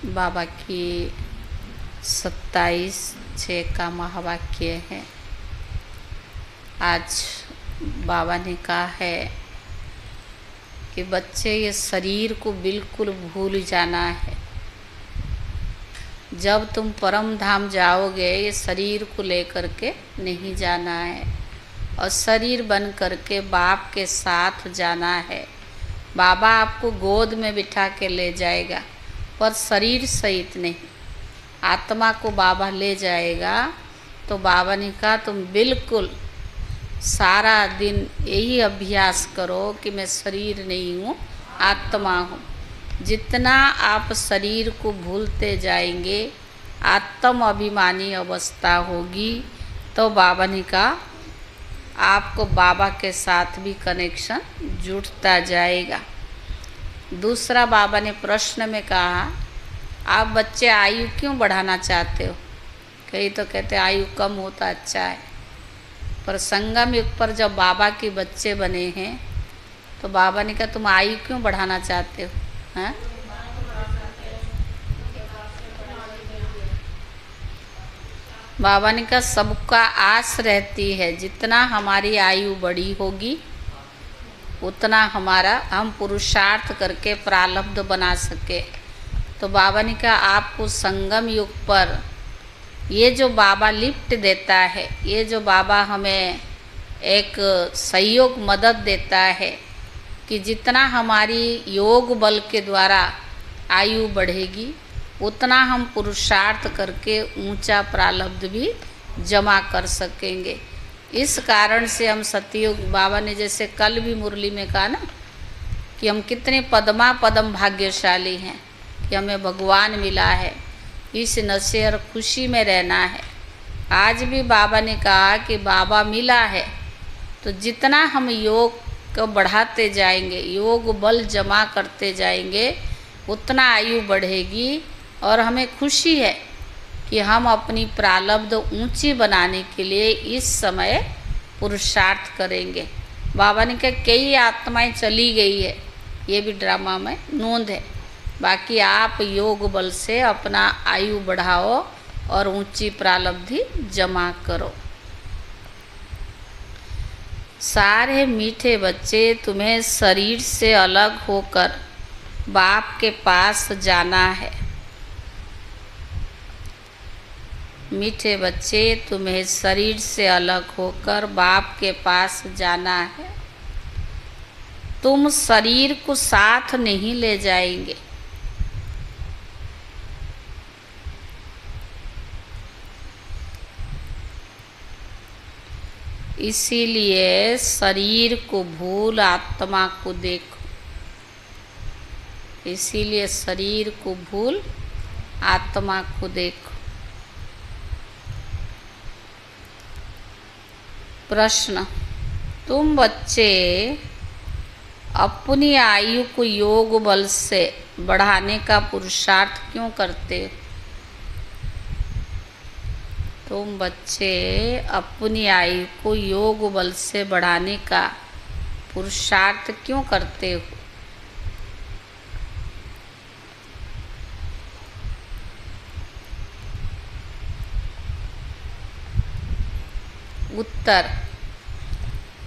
बाबा की 27/6 का महावाक्य है। आज बाबा ने कहा है कि बच्चे ये शरीर को बिल्कुल भूल जाना है। जब तुम परम धाम जाओगे ये शरीर को लेकर के नहीं जाना है और शरीर बन करके बाप के साथ जाना है। बाबा आपको गोद में बिठा के ले जाएगा पर शरीर सहित नहीं, आत्मा को बाबा ले जाएगा। तो बाबा ने कहा तुम बिल्कुल सारा दिन यही अभ्यास करो कि मैं शरीर नहीं हूँ, आत्मा हूँ। जितना आप शरीर को भूलते जाएंगे आत्म अभिमानी अवस्था होगी। तो बाबा ने कहा आपको बाबा के साथ भी कनेक्शन जुड़ता जाएगा। दूसरा बाबा ने प्रश्न में कहा आप बच्चे आयु क्यों बढ़ाना चाहते हो? कई तो कहते आयु कम होता अच्छा है, पर संगम युग पर जब बाबा के बच्चे बने हैं तो बाबा ने कहा तुम आयु क्यों बढ़ाना चाहते हो? हैं? बाबा ने कहा सबका आस रहती है जितना हमारी आयु बड़ी होगी उतना हम पुरुषार्थ करके प्रारब्ध बना सके। तो बाबा ने कहा आपको संगम युग पर ये जो बाबा लिफ्ट देता है, ये जो बाबा हमें एक सहयोग मदद देता है कि जितना हमारी योग बल के द्वारा आयु बढ़ेगी उतना हम पुरुषार्थ करके ऊंचा प्रारब्ध भी जमा कर सकेंगे। इस कारण से हम सतयुग, बाबा ने जैसे कल भी मुरली में कहा ना कि हम कितने पदमा पदम भाग्यशाली हैं कि हमें भगवान मिला है। इस नशे और खुशी में रहना है। आज भी बाबा ने कहा कि बाबा मिला है तो जितना हम योग को बढ़ाते जाएंगे, योग बल जमा करते जाएंगे उतना आयु बढ़ेगी। और हमें खुशी है कि हम अपनी प्रारब्ध ऊंची बनाने के लिए इस समय पुरुषार्थ करेंगे। बाबा ने कहा कई आत्माएं चली गई है, ये भी ड्रामा में नोंद है। बाकी आप योग बल से अपना आयु बढ़ाओ और ऊंची प्रारब्धि जमा करो। सारे मीठे बच्चे तुम्हें शरीर से अलग होकर बाप के पास जाना है। मीठे बच्चे तुम्हें शरीर से अलग होकर बाप के पास जाना है। तुम शरीर को साथ नहीं ले जाएंगे। इसीलिए शरीर को भूल आत्मा को देखो। इसीलिए शरीर को भूल आत्मा को देखो। प्रश्न, तुम बच्चे अपनी आयु को योग बल से बढ़ाने का पुरुषार्थ क्यों करते हो? तुम बच्चे अपनी आयु को योग बल से बढ़ाने का पुरुषार्थ क्यों करते हो? उत्तर,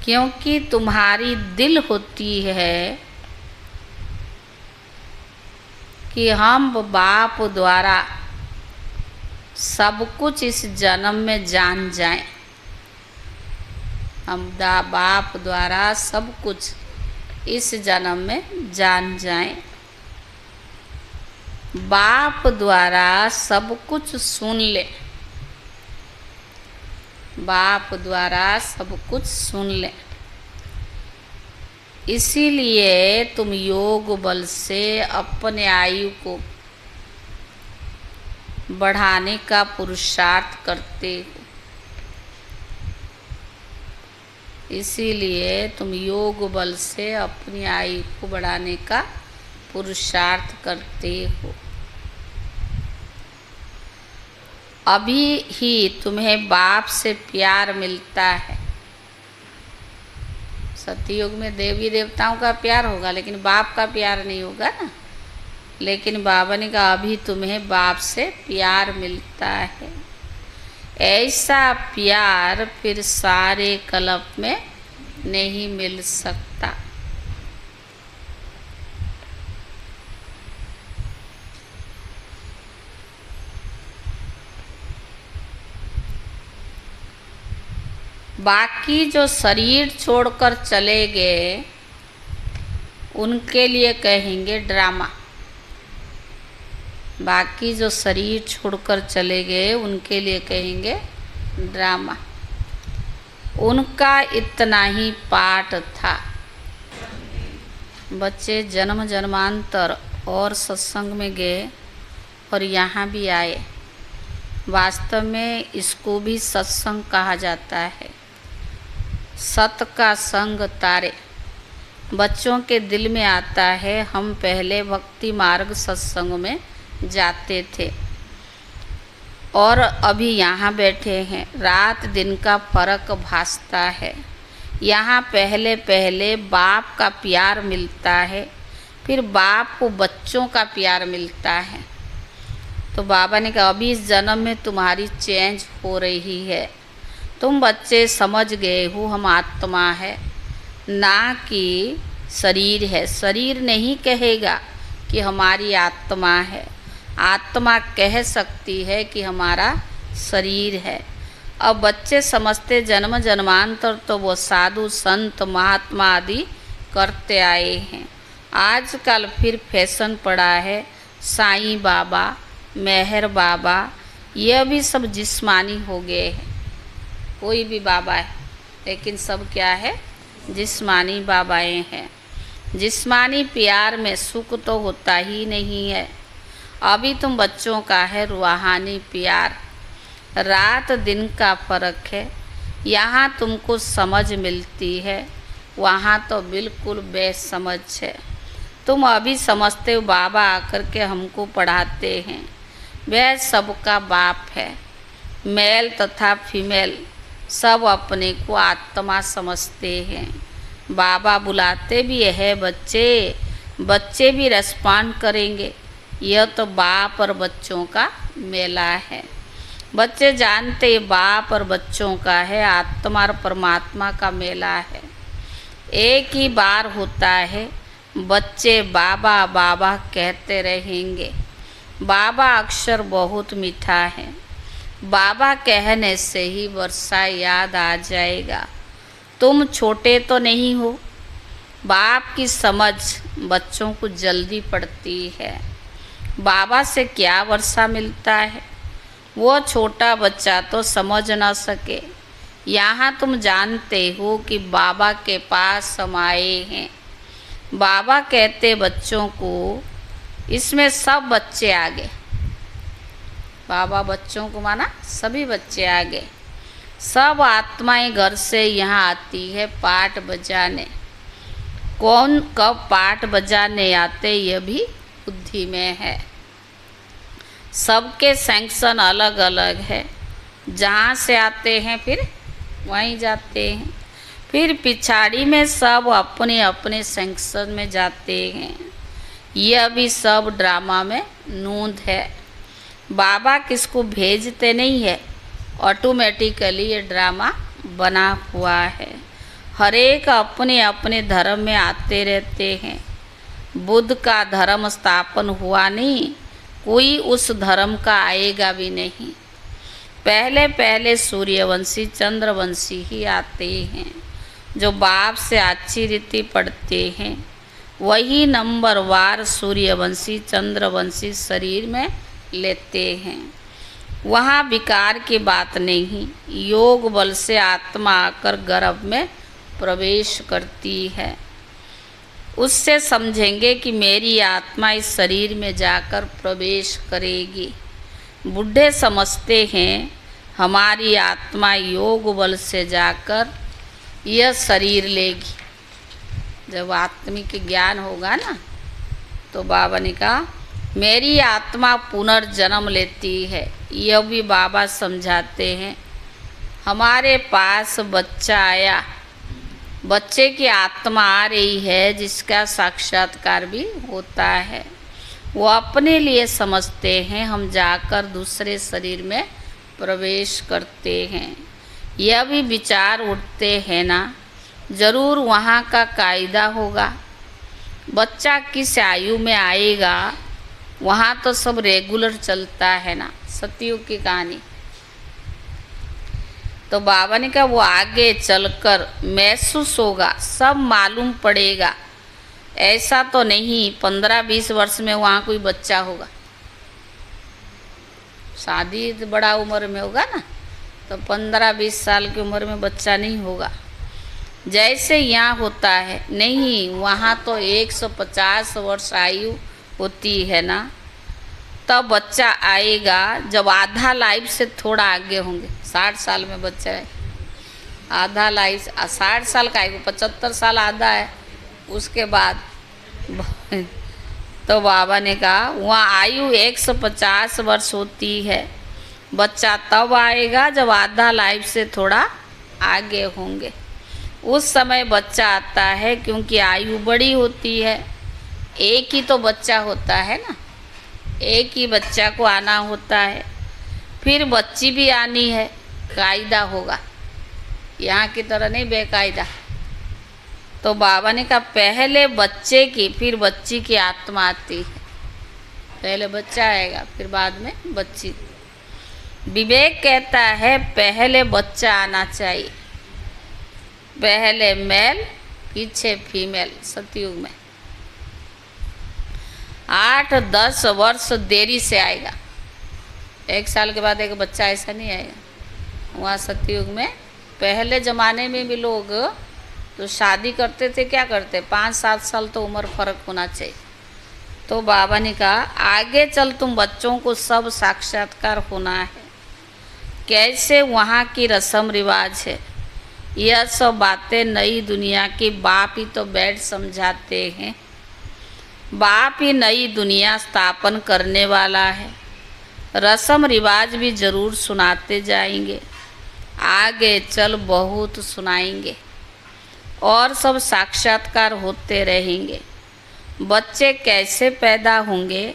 क्योंकि तुम्हारी दिल होती है कि हम बाप द्वारा सब कुछ इस जन्म में जान जाएं। हम बाप द्वारा सब कुछ इस जन्म में जान जाएं। बाप द्वारा सब कुछ सुन ले। बाप द्वारा सब कुछ सुन ले। इसीलिए तुम योग बल से अपने आयु को बढ़ाने का पुरुषार्थ करते हो। इसीलिए तुम योग बल से अपनी आयु को बढ़ाने का पुरुषार्थ करते हो। अभी ही तुम्हें बाप से प्यार मिलता है। सतयुग में देवी देवताओं का प्यार होगा लेकिन बाप का प्यार नहीं होगा ना। लेकिन बाबा ने कहा अभी तुम्हें बाप से प्यार मिलता है। ऐसा प्यार फिर सारे कल्प में नहीं मिल सकता। बाकी जो शरीर छोड़कर चले गए उनके लिए कहेंगे ड्रामा। बाकी जो शरीर छोड़कर चले गए उनके लिए कहेंगे ड्रामा। उनका इतना ही पाठ था। बच्चे जन्म जन्मांतर और सत्संग में गए और यहाँ भी आए। वास्तव में इसको भी सत्संग कहा जाता है। सत का संग तारे। बच्चों के दिल में आता है हम पहले भक्ति मार्ग सत्संग में जाते थे और अभी यहाँ बैठे हैं। रात दिन का फर्क भासता है। यहाँ पहले पहले बाप का प्यार मिलता है, फिर बाप को बच्चों का प्यार मिलता है। तो बाबा ने कहा अभी इस जन्म में तुम्हारी चेंज हो रही है। तुम बच्चे समझ गए हो हम आत्मा है ना कि शरीर है। शरीर नहीं कहेगा कि हमारी आत्मा है। आत्मा कह सकती है कि हमारा शरीर है। अब बच्चे समझते जन्म जन्मांतर तो वो साधु संत महात्मा आदि करते आए हैं। आजकल फिर फैशन पड़ा है साईं बाबा, मेहर बाबा, यह भी सब जिस्मानी हो गए हैं। कोई भी बाबा है लेकिन सब क्या है, जिस्मानी बाबाएं हैं। जिस्मानी प्यार में सुख तो होता ही नहीं है। अभी तुम बच्चों का है रूहानी प्यार। रात दिन का फर्क है। यहाँ तुमको समझ मिलती है, वहाँ तो बिल्कुल बेसमझ है। तुम अभी समझते हो बाबा आकर के हमको पढ़ाते हैं। वह सबका बाप है। मेल तथा फीमेल सब अपने को आत्मा समझते हैं। बाबा बुलाते भी है बच्चे, बच्चे भी रेस्पॉन्ड करेंगे। यह तो बाप और बच्चों का मेला है। बच्चे जानते बाप और बच्चों का है, आत्मा और परमात्मा का मेला है। एक ही बार होता है। बच्चे बाबा बाबा कहते रहेंगे। बाबा अक्षर बहुत मीठा है। बाबा कहने से ही वर्षा याद आ जाएगा। तुम छोटे तो नहीं हो। बाप की समझ बच्चों को जल्दी पड़ती है। बाबा से क्या वर्षा मिलता है, वो छोटा बच्चा तो समझ ना सके। यहाँ तुम जानते हो कि बाबा के पास हम आए हैं। बाबा कहते बच्चों को, इसमें सब बच्चे आ गए। बाबा बच्चों को माना सभी बच्चे आ गए। सब आत्माएं घर से यहाँ आती है पाठ बजाने। कौन कब पाठ बजाने आते यह भी बुद्धि में है। सबके सैंक्शन अलग अलग है। जहाँ से आते हैं फिर वहीं जाते हैं। फिर पिछाड़ी में सब अपने अपने सैंक्शन में जाते हैं। यह भी सब ड्रामा में नूंद है। बाबा किसको भेजते नहीं है, ऑटोमेटिकली ये ड्रामा बना हुआ है। हर एक अपने अपने धर्म में आते रहते हैं। बुद्ध का धर्म स्थापन हुआ नहीं, कोई उस धर्म का आएगा भी नहीं। पहले पहले सूर्यवंशी चंद्रवंशी ही आते हैं। जो बाप से अच्छी रीति पढ़ते हैं वही नंबरवार सूर्यवंशी चंद्रवंशी शरीर में लेते हैं। वहाँ विकार की बात नहीं। योग बल से आत्मा आकर गर्भ में प्रवेश करती है। उससे समझेंगे कि मेरी आत्मा इस शरीर में जाकर प्रवेश करेगी। बूढ़े समझते हैं हमारी आत्मा योग बल से जाकर यह शरीर लेगी। जब आत्मिक ज्ञान होगा ना तो बाबा ने कहा मेरी आत्मा पुनर्जन्म लेती है। यह भी बाबा समझाते हैं। हमारे पास बच्चा आया, बच्चे की आत्मा आ रही है जिसका साक्षात्कार भी होता है। वो अपने लिए समझते हैं, हम जाकर दूसरे शरीर में प्रवेश करते हैं। यह भी विचार उठते हैं ना, जरूर वहाँ का कायदा होगा, बच्चा किस आयु में आएगा, वहाँ तो सब रेगुलर चलता है ना। सतयुग की कहानी। तो बाबा ने कहा वो आगे चलकर महसूस होगा, सब मालूम पड़ेगा। ऐसा तो नहीं 15-20 वर्ष में वहाँ कोई बच्चा होगा। शादी तो बड़ा उम्र में होगा ना, तो 15-20 साल की उम्र में बच्चा नहीं होगा जैसे यहाँ होता है। नहीं, वहाँ तो 150 वर्ष आयु होती है ना, तब बच्चा आएगा जब आधा लाइफ से थोड़ा आगे होंगे। 60 साल में बच्चा है, आधा लाइफ 60 साल का है, 75 साल आधा है, उसके बाद तो बाबा ने कहा वहाँ आयु 150 वर्ष होती है। बच्चा तब आएगा जब आधा लाइफ से थोड़ा आगे होंगे, उस समय बच्चा आता है, क्योंकि आयु बड़ी होती है। एक ही तो बच्चा होता है ना, एक ही बच्चा को आना होता है, फिर बच्ची भी आनी है, कायदा होगा, यहाँ की तरह नहीं बेकायदा। तो बाबा ने कहा पहले बच्चे की फिर बच्ची की आत्मा आती है। पहले बच्चा आएगा फिर बाद में बच्ची। विवेक कहता है पहले बच्चा आना चाहिए, पहले मेल पीछे फीमेल। सतयुग में 8-10 वर्ष देरी से आएगा, 1 साल के बाद एक बच्चा ऐसा नहीं आएगा। वहाँ सतयुग में पहले ज़माने में भी लोग तो शादी करते थे, क्या करते, 5-7 साल तो उम्र फ़र्क होना चाहिए। तो बाबा ने कहा आगे चल तुम बच्चों को सब साक्षात्कार होना है, कैसे वहाँ की रस्म रिवाज है, यह सब बातें नई दुनिया की बाप ही तो बैठ समझाते हैं। बाप ही नई दुनिया स्थापन करने वाला है, रस्म रिवाज भी ज़रूर सुनाते जाएंगे, आगे चल बहुत सुनाएंगे और सब साक्षात्कार होते रहेंगे। बच्चे कैसे पैदा होंगे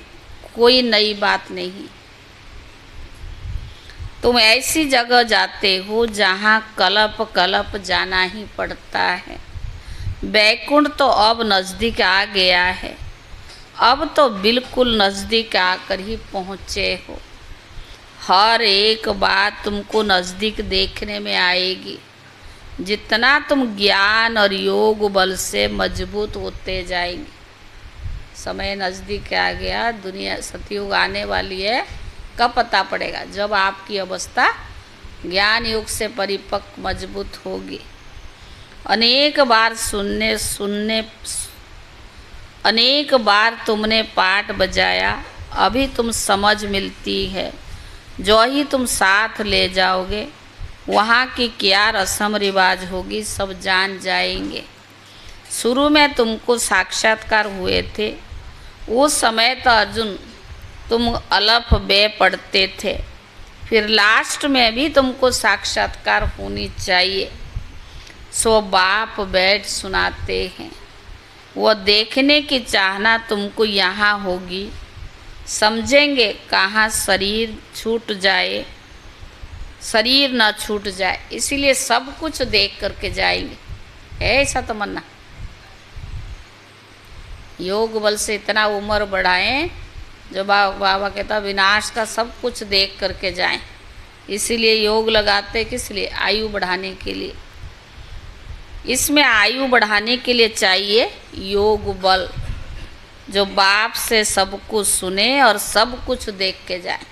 कोई नई बात नहीं। तुम ऐसी जगह जाते हो जहाँ कल्प कल्प जाना ही पड़ता है। बैकुंठ तो अब नज़दीक आ गया है, अब तो बिल्कुल नज़दीक आकर ही पहुँचे हो। हर एक बात तुमको नज़दीक देखने में आएगी, जितना तुम ज्ञान और योग बल से मजबूत होते जाएंगे। समय नज़दीक आ गया, दुनिया सतयुग आने वाली है। कब पता पड़ेगा, जब आपकी अवस्था ज्ञान योग से परिपक्व मजबूत होगी। अनेक बार तुमने पाठ बजाया, अभी तुम समझ मिलती है। जो ही तुम साथ ले जाओगे वहाँ की क्या रस्म रिवाज होगी सब जान जाएंगे। शुरू में तुमको साक्षात्कार हुए थे, उस समय तो अर्जुन तुम अलफ बे पढ़ते थे, फिर लास्ट में भी तुमको साक्षात्कार होनी चाहिए। सो बाप बैठ सुनाते हैं, वो देखने की चाहना तुमको यहाँ होगी। समझेंगे कहाँ शरीर छूट जाए, शरीर न छूट जाए, इसीलिए सब कुछ देख करके जाएंगे। ऐसा तमन्ना, योग बल से इतना उम्र बढ़ाएं जो बाबा कहता विनाश का सब कुछ देख करके जाएं। इसीलिए योग लगाते किस लिए, आयु बढ़ाने के लिए। इसमें आयु बढ़ाने के लिए चाहिए योग बल, जो बाप से सब कुछ सुने और सब कुछ देख के जाए।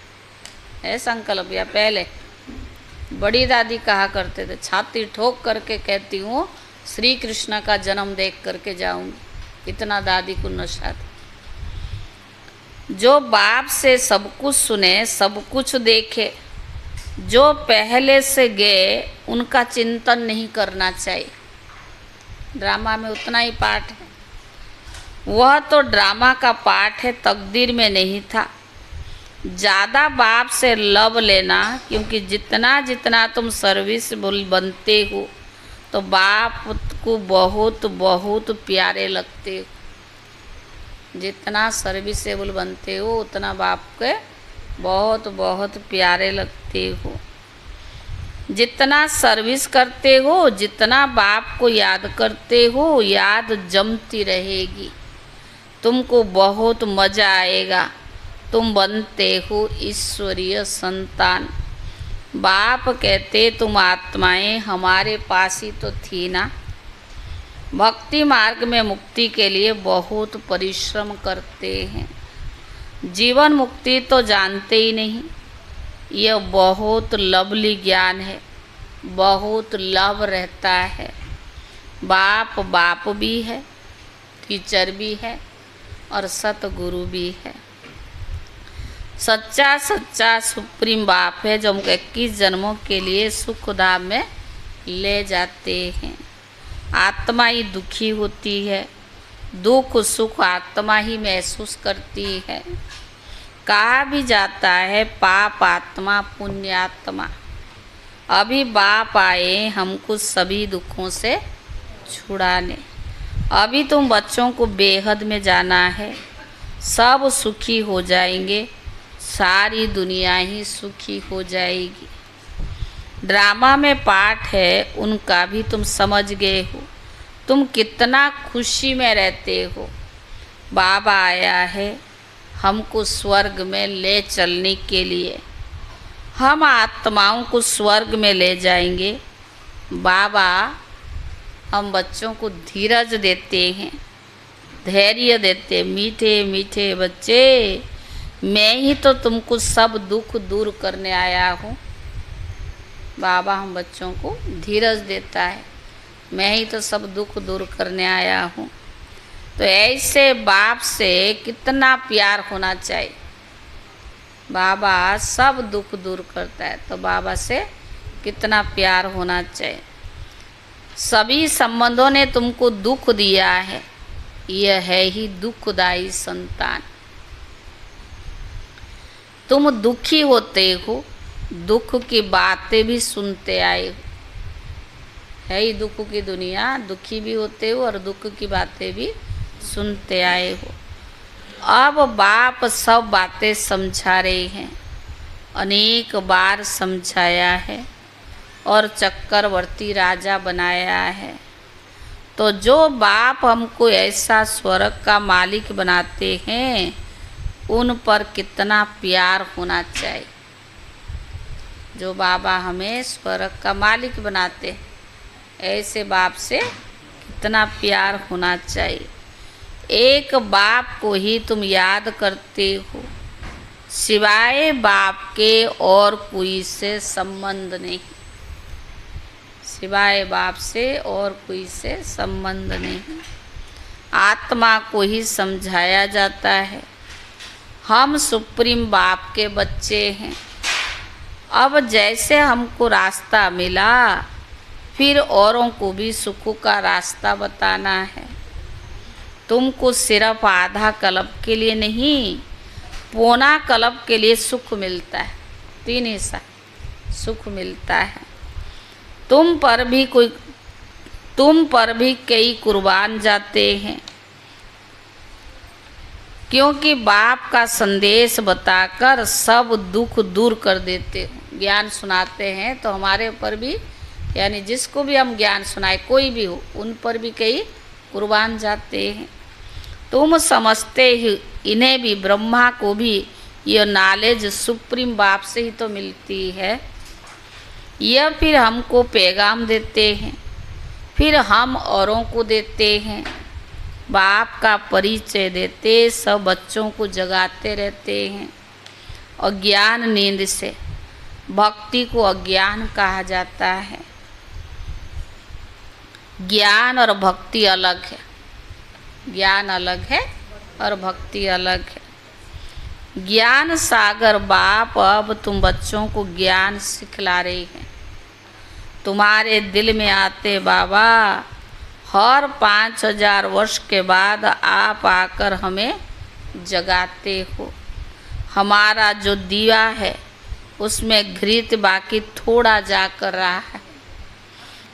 है संकल्प। या पहले बड़ी दादी कहा करते थे, छाती ठोक करके कहती हूँ श्री कृष्ण का जन्म देख करके जाऊंगी। इतना दादी को नशा था। जो बाप से सब कुछ सुने, सब कुछ देखे, जो पहले से गए उनका चिंतन नहीं करना चाहिए। ड्रामा में उतना ही पाठ है, वह तो ड्रामा का पाठ है, तकदीर में नहीं था। ज़्यादा बाप से लव लेना, क्योंकि जितना जितना तुम सर्विस बनते हो तो बाप को बहुत बहुत प्यारे लगते हो। जितना सर्विसेबल बनते हो उतना बाप के बहुत बहुत प्यारे लगते हो। जितना सर्विस करते हो, जितना बाप को याद करते हो, याद जमती रहेगी, तुमको बहुत मज़ा आएगा। तुम बनते हो ईश्वरीय संतान। बाप कहते तुम आत्माएं हमारे पास ही तो थी ना। भक्ति मार्ग में मुक्ति के लिए बहुत परिश्रम करते हैं। जीवन मुक्ति तो जानते ही नहीं। यह बहुत लवली ज्ञान है, बहुत लव रहता है। बाप भी है, टीचर भी है और सतगुरु भी है। सच्चा सुप्रीम बाप है जो हमको 21 जन्मों के लिए सुख धाम में ले जाते हैं। आत्मा ही दुखी होती है, दुख सुख आत्मा ही महसूस करती है। कहा भी जाता है पाप आत्मा पुण्य आत्मा। अभी बाप आए हमको सभी दुखों से छुड़ाने। अभी तुम बच्चों को बेहद में जाना है, सब सुखी हो जाएंगे, सारी दुनिया ही सुखी हो जाएगी। ड्रामा में पाठ है उनका भी तुम समझ गए हो। तुम कितना खुशी में रहते हो। बाबा आया है हमको स्वर्ग में ले चलने के लिए। हम आत्माओं को स्वर्ग में ले जाएंगे। बाबा हम बच्चों को धीरज देते हैं, धैर्य देते। मीठे मीठे बच्चे, मैं ही तो तुमको सब दुख दूर करने आया हूँ। बाबा हम बच्चों को धीरज देता है, मैं ही तो सब दुख दूर करने आया हूँ। तो ऐसे बाप से कितना प्यार होना चाहिए। बाबा सब दुख दूर करता है, तो बाबा से कितना प्यार होना चाहिए। सभी संबंधों ने तुमको दुख दिया है, यह है ही दुखदाई संतान। तुम दुखी होते हो, दुख की बातें भी सुनते आए हो। है ही दुख की दुनिया, दुखी भी होते हो और दुख की बातें भी सुनते आए हो। अब बाप सब बातें समझा रहे हैं, अनेक बार समझाया है और चक्रवर्ती राजा बनाया है। तो जो बाप हमको ऐसा स्वर्ग का मालिक बनाते हैं, उन पर कितना प्यार होना चाहिए। जो बाबा हमें स्वर्ग का मालिक बनाते हैं, ऐसे बाप से कितना प्यार होना चाहिए। एक बाप को ही तुम याद करते हो, सिवाय बाप के और कोई से संबंध नहीं। सिवाय बाप से और कोई से संबंध नहीं। आत्मा को ही समझाया जाता है हम सुप्रीम बाप के बच्चे हैं। अब जैसे हमको रास्ता मिला, फिर औरों को भी सुख का रास्ता बताना है। तुमको सिर्फ आधा कल्प के लिए नहीं, पौना कल्प के लिए सुख मिलता है। 3 हिस्सा सुख मिलता है। तुम पर भी कई कुर्बान जाते हैं, क्योंकि बाप का संदेश बताकर सब दुख दूर कर देते हो। ज्ञान सुनाते हैं तो हमारे ऊपर भी, यानी जिसको भी हम ज्ञान सुनाए, कोई भी हो, उन पर भी कई कुर्बान जाते हैं। तुम समझते ही इन्हें भी, ब्रह्मा को भी यह नॉलेज सुप्रीम बाप से ही तो मिलती है। यह फिर हमको पैगाम देते हैं, फिर हम औरों को देते हैं। बाप का परिचय देते सब बच्चों को जगाते रहते हैं। अज्ञान नींद से, भक्ति को अज्ञान कहा जाता है। ज्ञान और भक्ति अलग है। ज्ञान अलग है और भक्ति अलग है। ज्ञान सागर बाप अब तुम बच्चों को ज्ञान सिखला रहे हैं। तुम्हारे दिल में आते बाबा, हर 5000 वर्ष के बाद आप आकर हमें जगाते हो। हमारा जो दिया है उसमें घृत बाकी थोड़ा जाकर रहा है,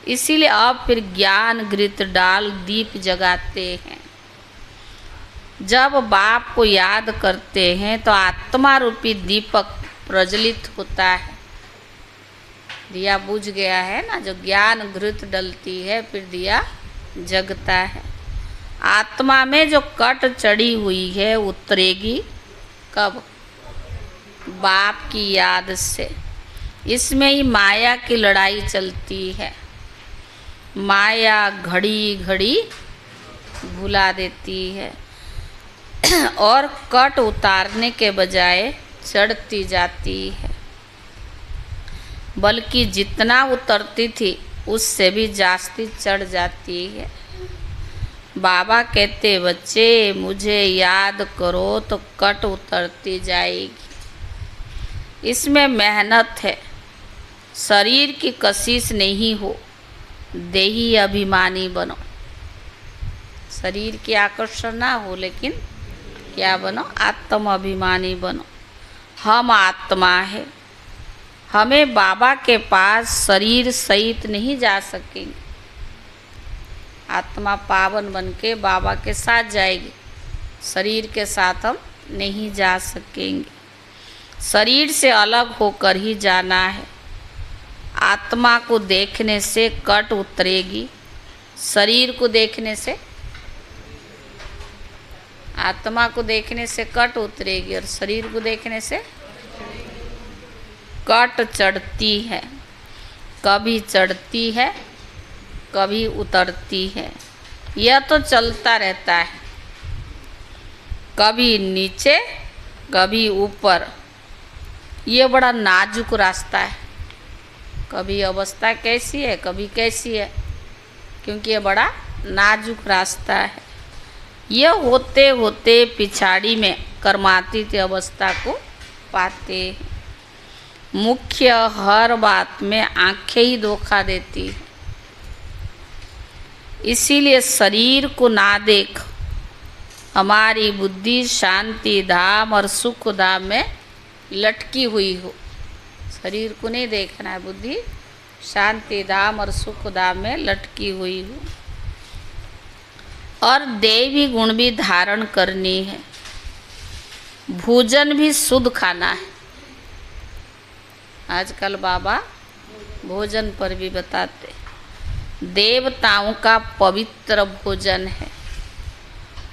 इसीलिए आप फिर ज्ञान घृत डाल दीप जगाते हैं। जब बाप को याद करते हैं तो आत्मा रूपी दीपक प्रज्वलित होता है। दिया बुझ गया है ना, जो ज्ञान घृत डलती है फिर दिया जगता है। आत्मा में जो कट चढ़ी हुई है उतरेगी कब? बाप की याद से। इसमें ही माया की लड़ाई चलती है। माया घड़ी घड़ी भुला देती है और कट उतारने के बजाय चढ़ती जाती है, बल्कि जितना उतरती थी उससे भी जास्ती चढ़ जाती है। बाबा कहते बच्चे मुझे याद करो तो कट उतरती जाएगी। इसमें मेहनत है। शरीर की कशिश नहीं हो, देही अभिमानी बनो। शरीर की आकर्षण ना हो, लेकिन क्या बनो? आत्म अभिमानी बनो। हम आत्मा है, हमें बाबा के पास शरीर सहित नहीं जा सकेंगे। आत्मा पावन बन के बाबा के साथ जाएगी, शरीर के साथ हम नहीं जा सकेंगे। शरीर से अलग होकर ही जाना है। आत्मा को देखने से कट उतरेगी, शरीर को देखने से, आत्मा को देखने से कट उतरेगी और शरीर को देखने से कट चढ़ती है। कभी चढ़ती है कभी उतरती है, यह तो चलता रहता है, कभी नीचे कभी ऊपर। ये बड़ा नाजुक रास्ता है। कभी अवस्था कैसी है कभी कैसी है, क्योंकि ये बड़ा नाजुक रास्ता है। यह होते होते पिछाड़ी में कर्मातीत अवस्था को पाते हैं। मुख्य हर बात में आंखें ही धोखा देती है। इसीलिए शरीर को ना देख हमारी बुद्धि शांति धाम और सुख धाम में लटकी हुई हो। शरीर को नहीं देखना है, बुद्धि शांति धाम और सुख धाम में लटकी हुई हो। और देवी गुण भी धारण करनी है। भोजन भी शुद्ध खाना है। आजकल बाबा भोजन पर भी बताते, देवताओं का पवित्र भोजन है।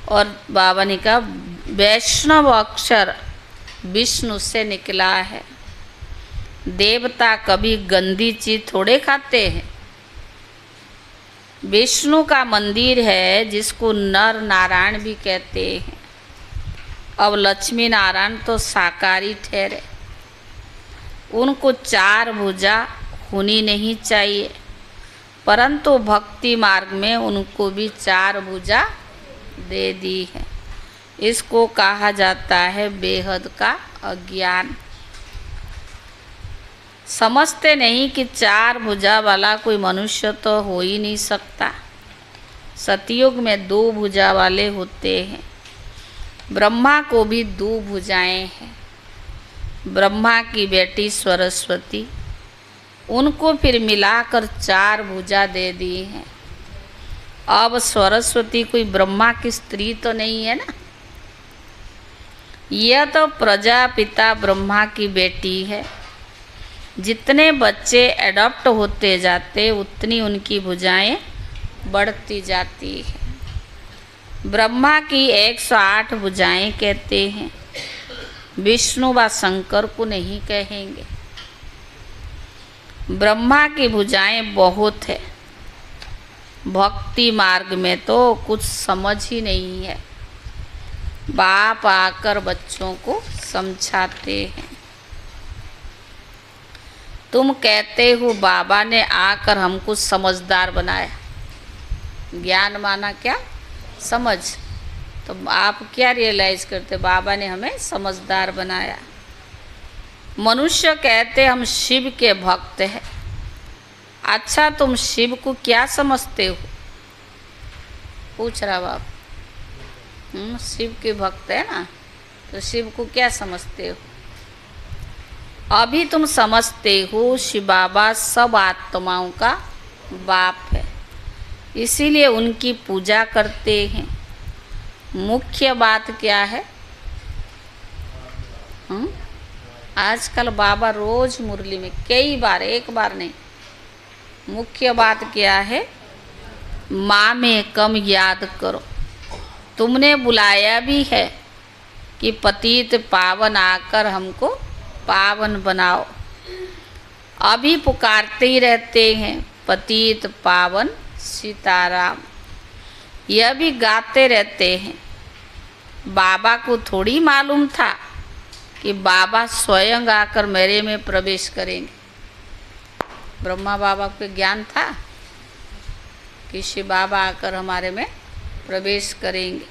और बाबा ने कहा वैष्णव अक्षर विष्णु से निकला है। देवता कभी गंदी चीज थोड़े खाते हैं। विष्णु का मंदिर है जिसको नर नारायण भी कहते हैं। अब लक्ष्मी नारायण तो शाकाहारी ठहरे, उनको 4 भुजा होनी नहीं चाहिए, परंतु भक्ति मार्ग में उनको भी 4 भुजा दे दी है। इसको कहा जाता है बेहद का अज्ञान। समझते नहीं कि 4 भुजा वाला कोई मनुष्य तो हो ही नहीं सकता। सतयुग में 2 भुजा वाले होते हैं। ब्रह्मा को भी 2 भुजाएं हैं। ब्रह्मा की बेटी सरस्वती, उनको फिर मिलाकर 4 भुजा दे दी हैं। अब सरस्वती कोई ब्रह्मा की स्त्री तो नहीं है ना, यह तो प्रजापिता ब्रह्मा की बेटी है। जितने बच्चे एडॉप्ट होते जाते उतनी उनकी भुजाएं बढ़ती जाती है। ब्रह्मा की 108 भुजाएं कहते हैं, विष्णु व शंकर को नहीं कहेंगे। ब्रह्मा की भुजाएं बहुत है। भक्ति मार्ग में तो कुछ समझ ही नहीं है। बाप आकर बच्चों को समझाते हैं। तुम कहते हो बाबा ने आकर हमको समझदार बनाया। ज्ञान माना क्या? समझ। तो आप क्या रियलाइज करते? बाबा ने हमें समझदार बनाया। मनुष्य कहते हम शिव के भक्त हैं। अच्छा, तुम शिव को क्या समझते हो? पूछ रहा बाप। शिव के भक्त है ना, तो शिव को क्या समझते हो? अभी तुम समझते हो शिव बाबा सब आत्माओं का बाप है, इसीलिए उनकी पूजा करते हैं। मुख्य बात क्या है? आजकल बाबा रोज मुरली में कई बार, एक बार नहीं, मुख्य बात क्या है? माँ में कम याद करो। तुमने बुलाया भी है कि पतित पावन आकर हमको पावन बनाओ। अभी पुकारते ही रहते हैं पतित पावन सीताराम, यह भी गाते रहते हैं। बाबा को थोड़ी मालूम था कि बाबा स्वयं आकर मेरे में प्रवेश करेंगे। ब्रह्मा बाबा को ज्ञान था कि शिव बाबा आकर हमारे में प्रवेश करेंगे।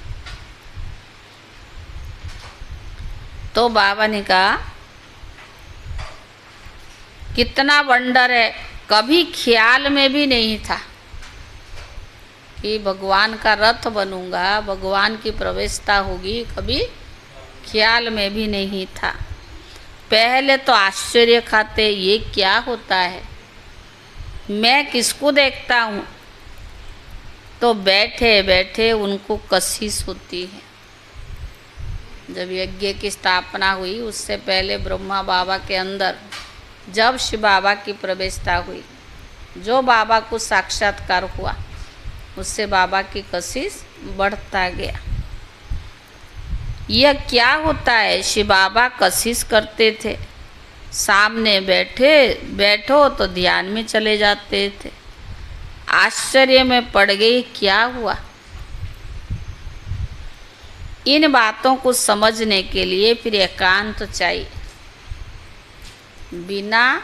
तो बाबा ने कहा कितना वंडर है, कभी ख्याल में भी नहीं था कि भगवान का रथ बनूंगा, भगवान की प्रवेशता होगी, कभी ख्याल में भी नहीं था। पहले तो आश्चर्य खाते, ये क्या होता है, मैं किसको देखता हूँ? तो बैठे बैठे उनको कशिश होती है। जब यज्ञ की स्थापना हुई उससे पहले ब्रह्मा बाबा के अंदर जब शिव बाबा की प्रवेशता हुई, जो बाबा को साक्षात्कार हुआ, उससे बाबा की कशिश बढ़ता गया। यह क्या होता है? शिव बाबा कशिश करते थे, सामने बैठो तो ध्यान में चले जाते थे। आश्चर्य में पड़ गई, क्या हुआ? इन बातों को समझने के लिए फिर एकांत चाहिए। बिना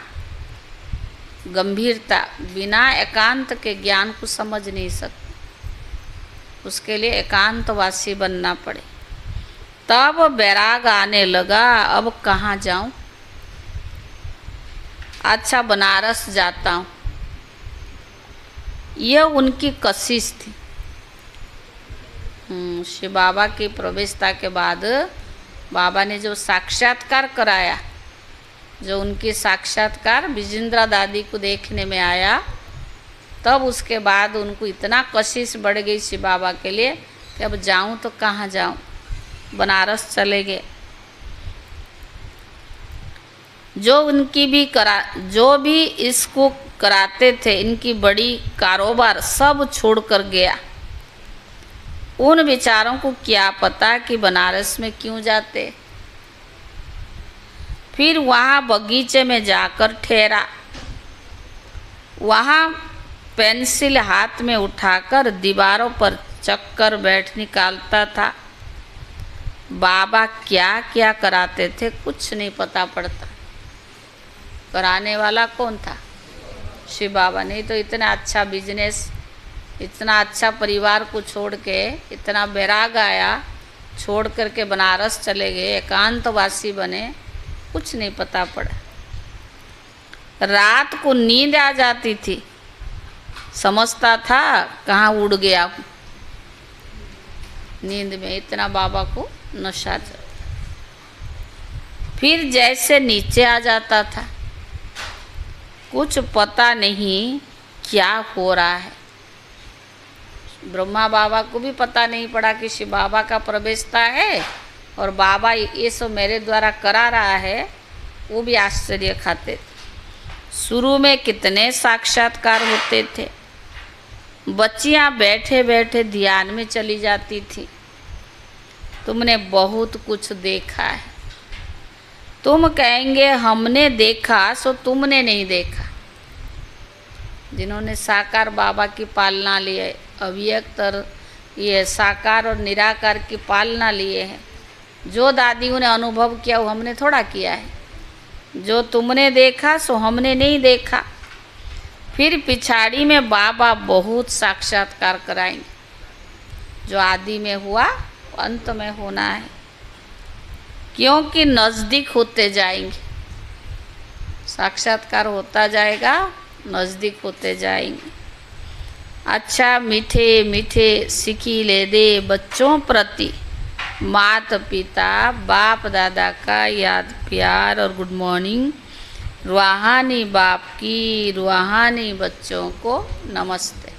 गंभीरता, बिना एकांत के ज्ञान को समझ नहीं सकते। उसके लिए एकांतवासी बनना पड़े। तब बैराग आने लगा, अब कहाँ जाऊं? अच्छा, बनारस जाता हूँ। यह उनकी कशिश थी। शिव बाबा की प्रवेशता के बाद बाबा ने जो साक्षात्कार कराया, जो उनकी साक्षात्कार विजेंद्रा दादी को देखने में आया, तब उसके बाद उनको इतना कशिश बढ़ गई शिव बाबा के लिए कि अब जाऊं तो कहाँ जाऊं, बनारस चले गए। जो भी इसको कराते थे, इनकी बड़ी कारोबार सब छोड़कर गया। उन बेचारों को क्या पता कि बनारस में क्यों जाते। फिर वहाँ बगीचे में जाकर ठहरा। वहाँ पेंसिल हाथ में उठाकर दीवारों पर चक्कर बैठ निकालता था। बाबा क्या क्या कराते थे कुछ नहीं पता पड़ता। कराने वाला कौन था? शिव बाबा। नहीं तो इतना अच्छा बिजनेस, इतना अच्छा परिवार को छोड़ के, इतना बैराग आया, छोड़ करके बनारस चले गए, एकांतवासी बने, कुछ नहीं पता पड़ा। रात को नींद आ जाती थी, समझता था कहाँ उड़ गया हूँ। नींद में इतना बाबा को नशा चढ़ा। फिर जैसे नीचे आ जाता था, कुछ पता नहीं क्या हो रहा है। ब्रह्मा बाबा को भी पता नहीं पड़ा कि शिव बाबा का प्रवेशता है और बाबा ये सब मेरे द्वारा करा रहा है, वो भी आश्चर्य खाते थे। शुरू में कितने साक्षात्कार होते थे। बच्चियां बैठे बैठे ध्यान में चली जाती थी। तुमने बहुत कुछ देखा है। तुम कहेंगे हमने देखा, सो तुमने नहीं देखा। जिन्होंने साकार बाबा की पालना लिए, अव्यक्त और ये साकार और निराकार की पालना लिए हैं, जो दादियों ने अनुभव किया वो हमने थोड़ा किया है। जो तुमने देखा सो हमने नहीं देखा। फिर पिछाड़ी में बाबा बहुत साक्षात्कार कराएंगे। जो आदि में हुआ अंत में होना है, क्योंकि नज़दीक होते जाएंगे। साक्षात्कार होता जाएगा, नज़दीक होते जाएंगे। अच्छा, मीठे मीठे सिकीले दे बच्चों प्रति माता पिता बाप दादा का याद प्यार और गुड मॉर्निंग। रूहानी बाप की रूहानी बच्चों को नमस्ते।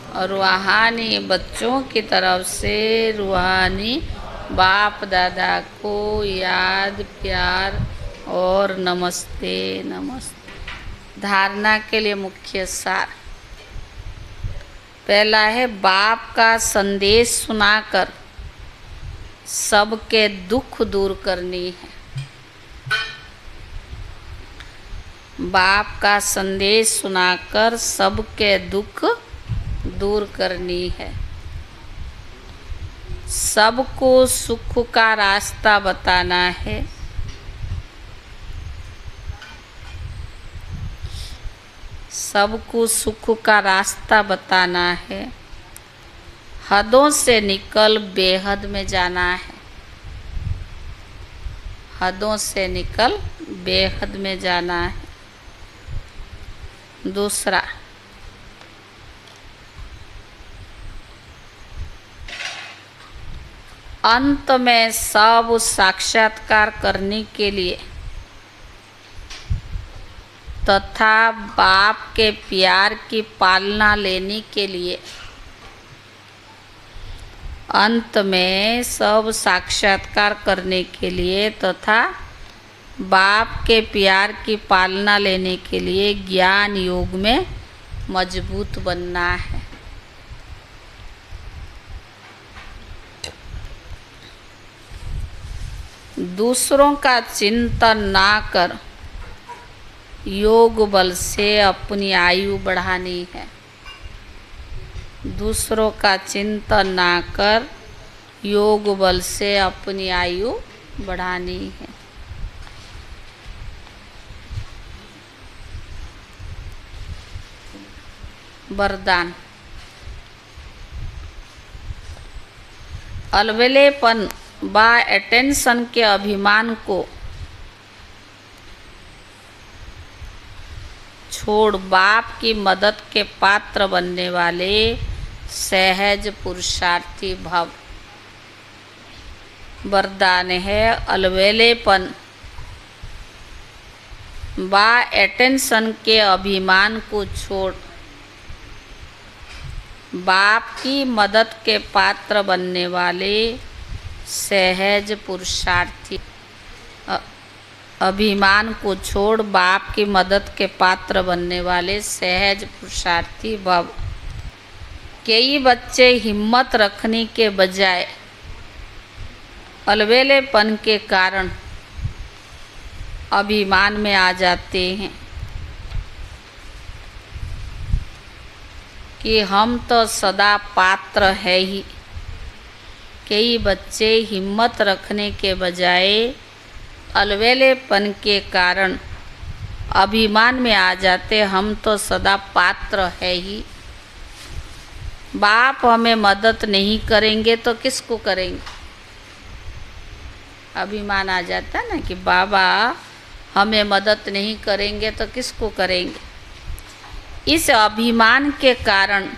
और रूहानी बच्चों की तरफ से रूहानी बाप दादा को याद, प्यार और नमस्ते नमस्ते। धारणा के लिए मुख्य सार। पहला है, बाप का संदेश सुनाकर सबके दुख दूर करनी है। बाप का संदेश सुनाकर सबके दुख दूर करनी है। सबको सुख का रास्ता बताना है। सबको सुख का रास्ता बताना है। हदों से निकल बेहद में जाना है। हदों से निकल बेहद में जाना है। दूसरा, अंत में सब साक्षात्कार करने के लिए तथा बाप के प्यार की पालना लेने के लिए, अंत में सब साक्षात्कार करने के लिए तथा बाप के प्यार की पालना लेने के लिए ज्ञान योग में मजबूत बनना है। दूसरों का चिंतन ना कर योग बल से अपनी आयु बढ़ानी है। दूसरों का चिंतन ना कर योग बल से अपनी आयु बढ़ानी है। वरदान। अलबेलेपन व अटेंशन के अभिमान को छोड़ बाप की मदद के पात्र बनने वाले सहज पुरुषार्थी भव। वरदान है, अलबेलेपन व अटेंशन के अभिमान को छोड़ बाप की मदद के पात्र बनने वाले सहज पुरुषार्थी। अभिमान को छोड़ बाप की मदद के पात्र बनने वाले सहज पुरुषार्थी भव। कई बच्चे हिम्मत रखने के बजाय अलबेलेपन के कारण अभिमान में आ जाते हैं कि हम तो सदा पात्र है ही। कई बच्चे हिम्मत रखने के बजाय अलबेलेपन के कारण अभिमान में आ जाते, हम तो सदा पात्र है ही। बाप हमें मदद नहीं करेंगे तो किसको करेंगे। अभिमान आ जाता ना कि बाबा हमें मदद नहीं करेंगे तो किसको करेंगे। इस अभिमान के कारण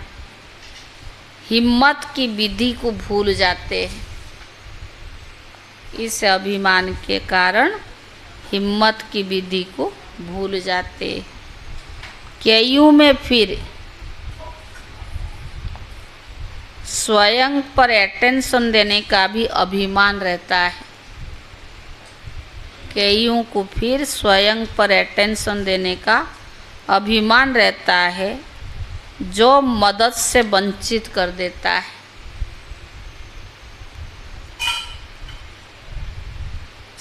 हिम्मत की विधि को भूल जाते हैं। इस अभिमान के कारण हिम्मत की विधि को भूल जाते हैं। कईयों में फिर स्वयं पर अटेंशन देने का भी अभिमान रहता है। कईयों को फिर स्वयं पर अटेंशन देने का अभिमान रहता है, जो मदद से वंचित कर देता है।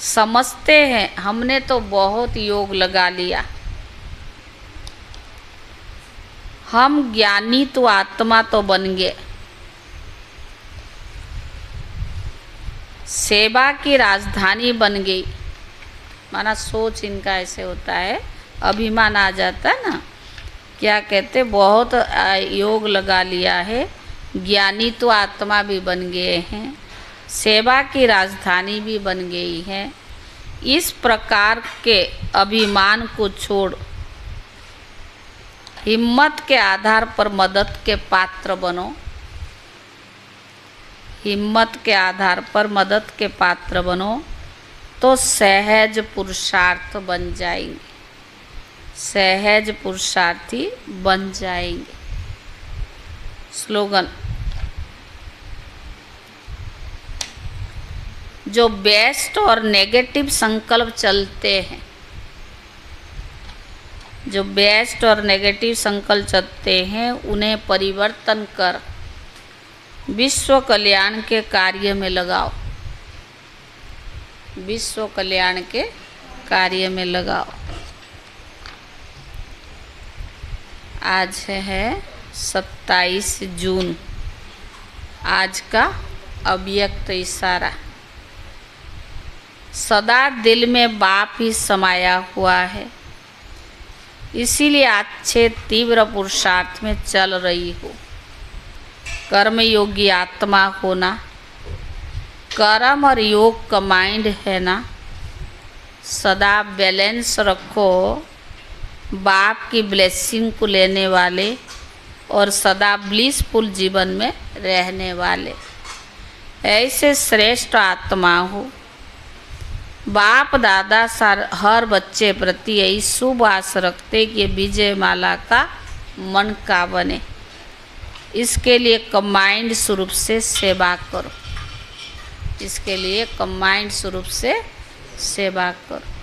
समझते हैं हमने तो बहुत योग लगा लिया, हम ज्ञानी तो आत्मा तो बन गए, सेवा की राजधानी बन गई। माना सोच इनका ऐसे होता है, अभिमान आ जाता है ना। क्या कहते, बहुत योग लगा लिया है, ज्ञानी तो आत्मा भी बन गए हैं, सेवा की राजधानी भी बन गई है। इस प्रकार के अभिमान को छोड़ हिम्मत के आधार पर मदद के पात्र बनो। हिम्मत के आधार पर मदद के पात्र बनो तो सहज पुरुषार्थ बन जाएंगे, सहज पुरुषार्थी बन जाएंगे। स्लोगन। जो बेस्ट और नेगेटिव संकल्प चलते हैं, जो बेस्ट और नेगेटिव संकल्प चलते हैं, उन्हें परिवर्तन कर विश्व कल्याण के कार्य में लगाओ। विश्व कल्याण के कार्य में लगाओ। आज है 27 जून। आज का अव्यक्त इशारा। सदा दिल में बाप ही समाया हुआ है, इसीलिए अच्छे तीव्र पुरुषार्थ में चल रही हो। कर्मयोगी आत्मा होना, कर्म और योग कंबाइंड है ना। सदा बैलेंस रखो, बाप की ब्लेसिंग को लेने वाले और सदा ब्लिसफुल जीवन में रहने वाले ऐसे श्रेष्ठ आत्मा हो। बाप दादा हर बच्चे प्रति यही शुभ आस रखते कि विजय माला का मन का बने। इसके लिए कंबाइंड स्वरूप से सेवा करो। इसके लिए कंबाइंड स्वरूप से सेवा करो।